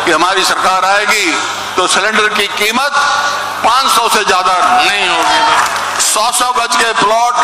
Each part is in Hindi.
कि हमारी सरकार आएगी तो सिलेंडर की कीमत 500 से ज्यादा नहीं होगी। 100 गज के प्लॉट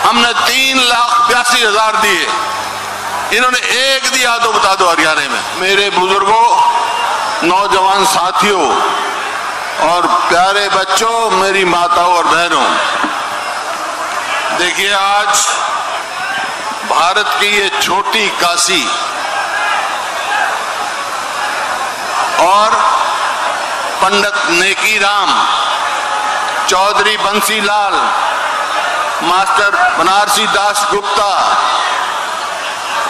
हमने 3,82,000 दिए, इन्होंने एक दिया तो बता दो हरियाणा में। मेरे बुजुर्गों, नौजवान साथियों और प्यारे बच्चों, मेरी माताओं और बहनों, देखिए आज भारत की ये छोटी काशी और पंडित नेकीराम, चौधरी बंसीलाल, मास्टर बनारसी दास गुप्ता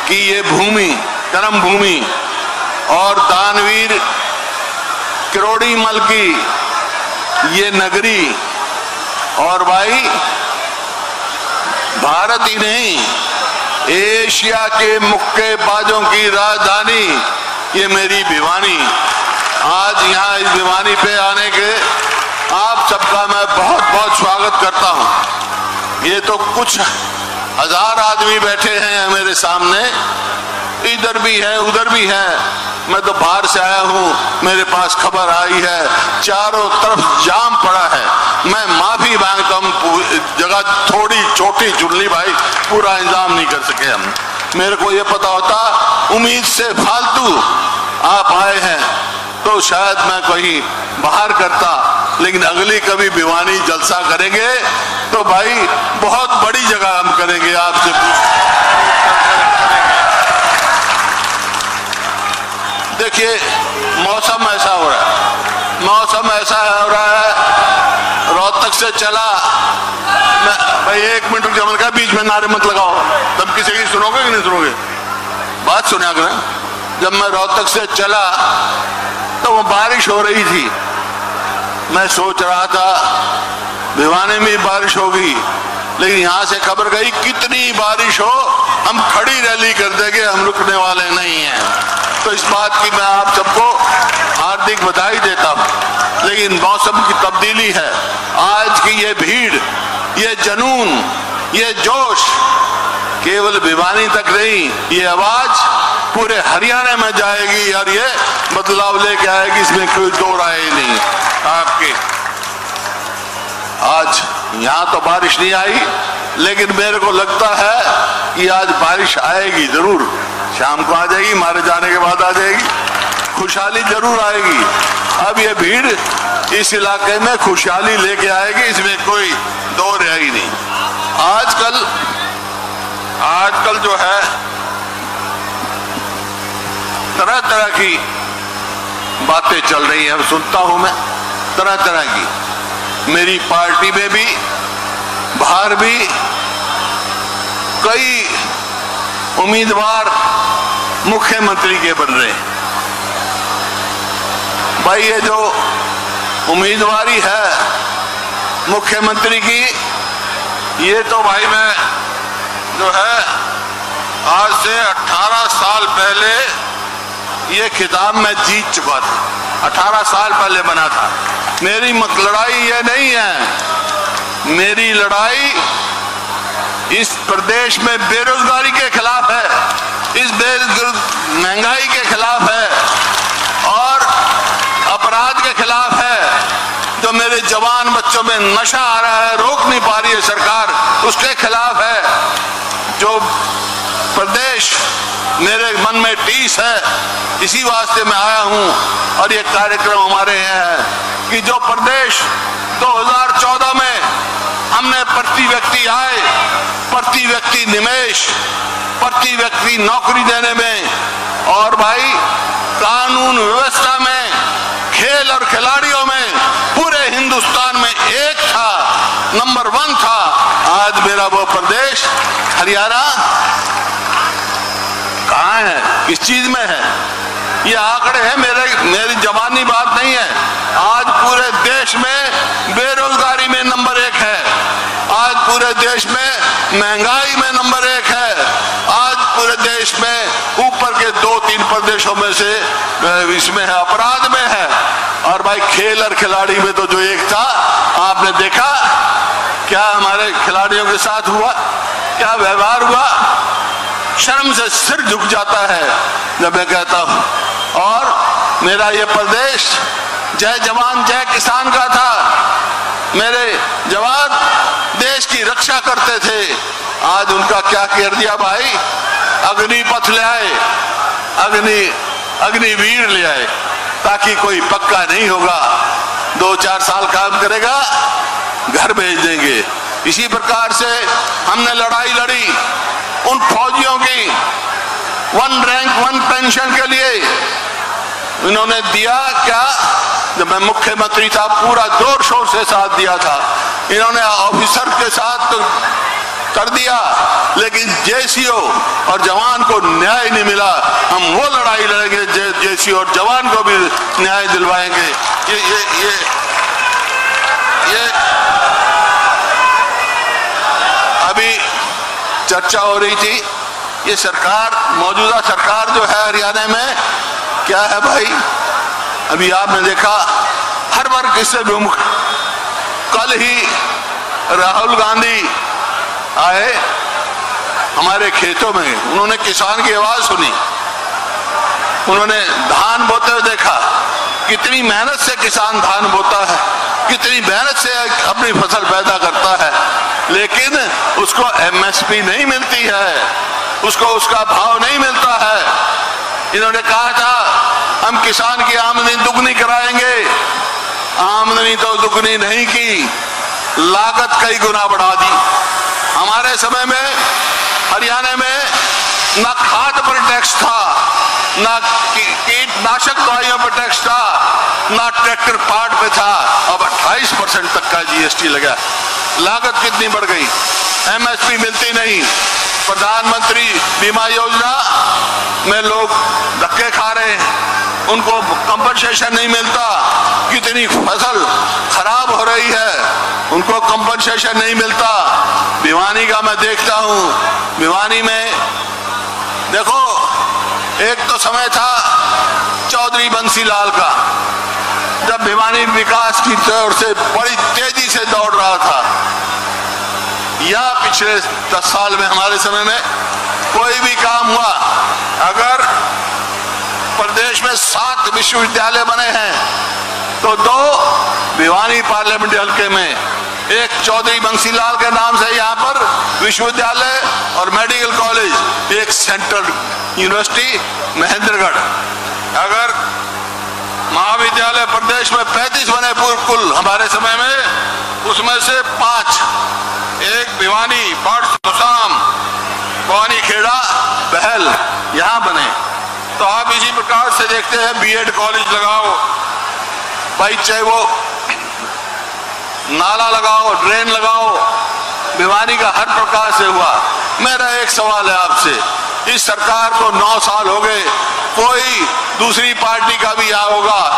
की ये भूमि, कर्म भूमि, और दानवीर किरोड़ी मल की ये नगरी, और भाई भारत ही नहीं, एशिया के मुक्केबाजों की राजधानी ये मेरी भिवानी। आज यहाँ इस भिवानी पे आने के आप सबका मैं बहुत बहुत स्वागत करता हूँ। ये तो कुछ हजार आदमी बैठे हैं मेरे सामने, इधर भी है उधर भी है। मैं तो बाहर से आया हूँ, मेरे पास खबर आई है चारों तरफ जाम पड़ा है। मैं माफी मांगता हूँ, जगह थोड़ी छोटी चुनली भाई, पूरा इंतजाम नहीं कर सके हम। मेरे को ये पता होता, उम्मीद से फालतू आप आए हैं तो शायद मैं कहीं बाहर करता, लेकिन अगली कभी भिवानी जलसा करेंगे तो भाई बहुत बड़ी जगह हम करेंगे आपसे। देखिए मौसम ऐसा हो रहा है, मौसम ऐसा हो रहा है, रोहतक से चला मैं, भाई 1 मिनट रुक, मैंने कहा बीच में नारे मत लगाओ, तब किसी की सुनोगे कि नहीं सुनोगे, बात सुना करें। जब मैं रोहतक से चला तो वो बारिश हो रही थी, मैं सोच रहा था भिवानी में बारिश होगी, लेकिन यहां से खबर गई कितनी बारिश हो हम खड़ी रैली कर देंगे, हम रुकने वाले नहीं हैं। तो इस बात की मैं आप सबको हार्दिक बधाई देता हूं। लेकिन मौसम की तब्दीली है, आज की ये भीड़, ये जुनून, ये जोश केवल भिवानी तक नहीं, ये आवाज पूरे हरियाणा में जाएगी और ये बदलाव लेके आएगी, इसमें कोई दो राय नहीं आपके। आज यहां तो बारिश नहीं आई, लेकिन मेरे को लगता है कि आज बारिश आएगी जरूर, शाम को आ जाएगी, मारे जाने के बाद आ जाएगी, खुशहाली जरूर आएगी। अब ये भीड़ इस इलाके में खुशहाली लेके आएगी, इसमें कोई दो राय ही नहीं। आजकल जो है तरह तरह की बातें चल रही हैं, सुनता हूं मैं तरह तरह की। मेरी पार्टी में भी, बाहर भी कई उम्मीदवार मुख्यमंत्री के बन रहे हैं। भाई ये जो उम्मीदवारी है मुख्यमंत्री की, ये तो भाई मैं जो है आज से 18 साल पहले ये खिताब मैं जीत चुका था, 18 साल पहले बना था। मेरी लड़ाई ये नहीं है, मेरी लड़ाई इस प्रदेश में बेरोजगारी के खिलाफ है, इस महंगाई के खिलाफ है और अपराध के खिलाफ है। जो मेरे जवान बच्चों में नशा आ रहा है, रोक नहीं पा रही है सरकार, उसके खिलाफ है। जो प्रदेश मेरे मन में टीस है, इसी वास्ते मैं आया हूं। और ये कार्यक्रम हमारे यहाँ है कि जो प्रदेश 2014 में हमने प्रति व्यक्ति आय, प्रति व्यक्ति निवेश, प्रति व्यक्ति नौकरी देने में और भाई कानून व्यवस्था में, खेल और खिलाड़ियों में पूरे हिंदुस्तान में एक था, नंबर 1 था। आज मेरा वो प्रदेश हरियाणा कहाँ है, किस चीज में है? ये आंकड़े हैं, मेरी जवानी बात नहीं है। आज पूरे देश में बेरोजगारी में नंबर 1 है, आज पूरे देश में महंगाई में नंबर 1 है, आज पूरे देश में ऊपर के 2-3 प्रदेशों में से इसमें है, अपराध में है। और भाई खेल और खिलाड़ी में तो जो एक था, आपने देखा क्या हमारे खिलाड़ियों के साथ हुआ, क्या व्यवहार हुआ। शर्म से सिर झुक जाता है जब मैं कहता हूं। और मेरा ये प्रदेश जय जवान जय किसान का था। मेरे जवान देश की रक्षा करते थे। आज उनका क्या कर दिया भाई? अग्निपथ ले आए, अग्निवीर ले आए, ताकि कोई पक्का नहीं होगा, 2-4 साल काम करेगा, घर भेज देंगे। इसी प्रकार से हमने लड़ाई लड़ी उन फौजियों की 1 रैंक 1 पेंशन के लिए। इन्होंने दिया क्या? जब मैं मुख्यमंत्री था पूरा जोर शोर से साथ दिया था। इन्होंने ऑफिसर के साथ तो कर दिया, लेकिन जेसीओ और जवान को न्याय नहीं मिला। हम वो लड़ाई लड़ेंगे, जेसीओ और जवान को भी न्याय दिलवाएंगे। ये अभी चर्चा हो रही थी, ये सरकार, मौजूदा सरकार जो है हरियाणा में, क्या है भाई? अभी आपने देखा हर वर्ग इससे विमुख। कल ही राहुल गांधी आए हमारे खेतों में, उन्होंने किसान की आवाज सुनी, उन्होंने धान बोते हुए देखा, कितनी मेहनत से किसान धान बोता है, कितनी मेहनत से अपनी फसल पैदा करता है, लेकिन उसको एमएसपी नहीं मिलती है, उसको उसका भाव नहीं मिलता है। इन्होंने कहा था हम किसान की आमदनी दुगनी कराएंगे। आमदनी तो दुगनी नहीं की, लागत कई गुना बढ़ा दी। हमारे समय में हरियाणा में ना खाद पर टैक्स था, ना कीटनाशक दवाइयों पर टैक्स था, ना ट्रैक्टर पार्ट पे था। अब 28% तक का जीएसटी लगा। लागत कितनी बढ़ गई, एमएसपी मिलती नहीं। प्रधानमंत्री बीमा योजना में लोग धक्के खा रहे हैं, उनको कंपनसेशन नहीं मिलता। कितनी फसल खराब हो रही है, उनको कंपनसेशन नहीं मिलता। भिवानी का मैं देखता हूं, भिवानी में देखो, एक तो समय था चौधरी बंसीलाल का, जब भिवानी विकास की तौर से बड़ी तेजी से दौड़ रहा था। या पिछले 10 साल में हमारे समय में कोई भी काम हुआ, अगर प्रदेश में 7 विश्वविद्यालय बने हैं तो 2 भिवानी पार्लियामेंट हल्के में, एक चौधरी बंसीलाल के नाम से यहाँ पर विश्वविद्यालय और मेडिकल कॉलेज, एक सेंट्रल यूनिवर्सिटी महेंद्रगढ़। अगर महाविद्यालय प्रदेश में 35 बने कुल हमारे समय में, उसमें से 5, एक भिवानी, बड़सुसाम, भवानी खेड़ा, बहल यहाँ बने। तो आप इसी प्रकार से देखते हैं, बीएड कॉलेज लगाओ भाई, चाहे वो नाला लगाओ, ड्रेन लगाओ, भिवानी का हर प्रकार से हुआ। मेरा एक सवाल है आपसे, इस सरकार को 9 साल हो गए, कोई दूसरी पार्टी का भी यहाँ होगा,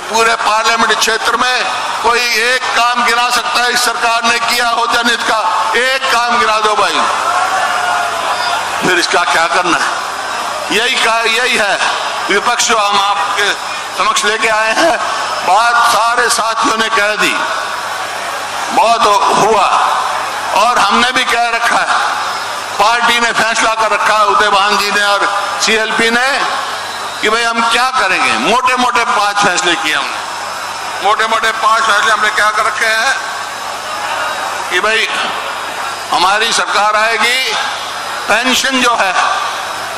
पूरे पार्लियामेंट क्षेत्र में कोई एक काम गिना सकता है इस सरकार ने किया हो जनहित का? एक काम गिना दो भाई, फिर इसका क्या करना है? यही है विपक्ष जो हम आपके समक्ष लेके आए हैं। बात सारे साथियों ने कह दी, बहुत हुआ, और हमने भी कह रखा है, पार्टी ने फैसला कर रखा है, उदयभान जी ने और सीएलपी ने, कि भाई हम क्या करेंगे। मोटे मोटे 5 फैसले किए हमने, मोटे मोटे 5 फैसले हमने क्या कर रखे हैं कि भाई हमारी सरकार आएगी, पेंशन जो है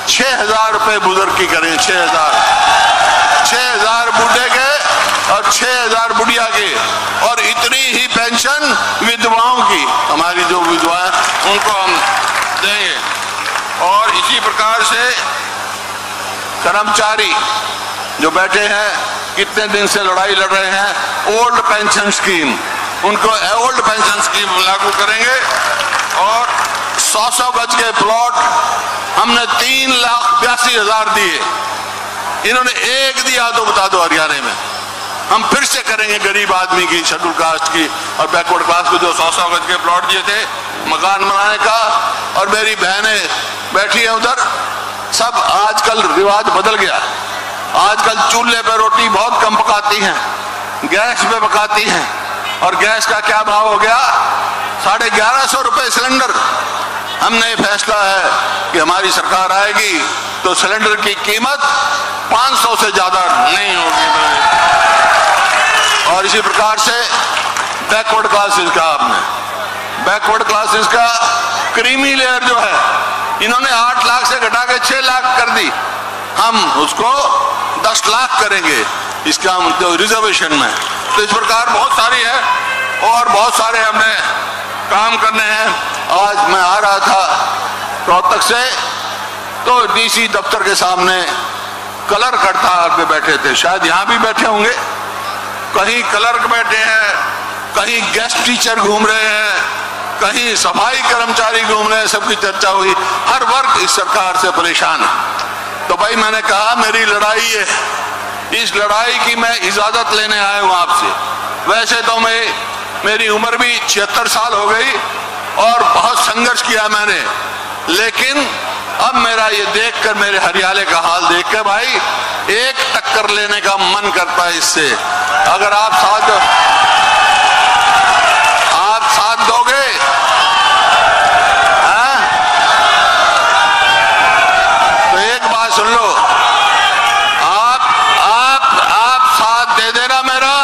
6,000 रुपए बुजुर्ग की करें, 6,000 बूढ़े के और 6,000 बुढ़िया के, और इतनी ही पेंशन विधवाओं की, हमारी जो विधवाएं उनको हम देंगे। और इसी प्रकार से कर्मचारी जो बैठे हैं, कितने दिन से लड़ाई लड़ रहे हैं, ओल्ड पेंशन स्कीम, उनको ओल्ड पेंशन स्कीम लागू करेंगे। और 100 गज के प्लॉट हमने 3,82,000 दिए, इन्होंने एक दिया तो बता दो हरियाणा में। हम फिर से करेंगे गरीब आदमी की, शेड्यूल कास्ट की और बैकवर्ड क्लास को जो 100 गज के प्लॉट दिए थे मकान बनाने का। और मेरी बहनें बैठी है उधर, सब आजकल रिवाज बदल गया, आजकल चूल्हे पे रोटी बहुत कम पकाती हैं, गैस पे पकाती हैं। और गैस का क्या भाव हो गया? 1150 रुपए सिलेंडर। हमने फैसला है कि हमारी सरकार आएगी तो सिलेंडर की कीमत 500 से ज्यादा नहीं इसी प्रकार से बैकवर्ड क्लासेस का आपने बैकवर्ड क्लासेस का क्रीमी लेयर जो है इन्होंने 8 लाख से घटा के 6 लाख कर दी, हम उसको 10 लाख करेंगे इसका मतलब रिजर्वेशन में। तो इस प्रकार बहुत सारी है और बहुत सारे हमने काम करने हैं। आज मैं आ रहा था रोहतक से तो डीसी दफ्तर के सामने क्लर्क हड़ताल पे बैठे थे, शायद यहाँ भी बैठे होंगे, कहीं क्लर्क बैठे हैं, कहीं गेस्ट टीचर घूम रहे हैं, कहीं सफाई कर्मचारी घूम रहे हैं, सबकी चर्चा हुई। हर वर्ग इस सरकार से परेशान है। तो भाई मैंने कहा मेरी लड़ाई है, इस लड़ाई की मैं इजाजत लेने आया हूं आपसे। वैसे तो मेरी उम्र भी 76 साल हो गई और बहुत संघर्ष किया मैंने, लेकिन अब मेरा ये देखकर, मेरे हरियाले का हाल देखकर भाई एक टक्कर लेने का मन करता है इससे। अगर आप साथ दोगे, तो एक बात सुन लो, आप साथ दे देना मेरा,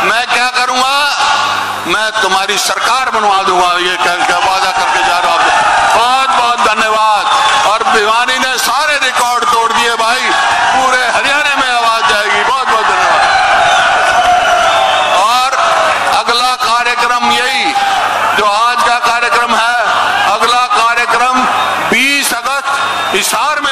मैं क्या करूंगा, मैं तुम्हारी सरकार बनवा दूंगा, ये क्या वादा करके जा रहा हूं। बहुत बहुत धन्यवाद। और भिवानी ने सारे रिकॉर्ड तोड़ दिए भाई, पूरे हरियाणा में आवाज जाएगी। बहुत बहुत धन्यवाद। और अगला कार्यक्रम यही जो आज का कार्यक्रम है, अगला कार्यक्रम 20 अगस्त हिसार में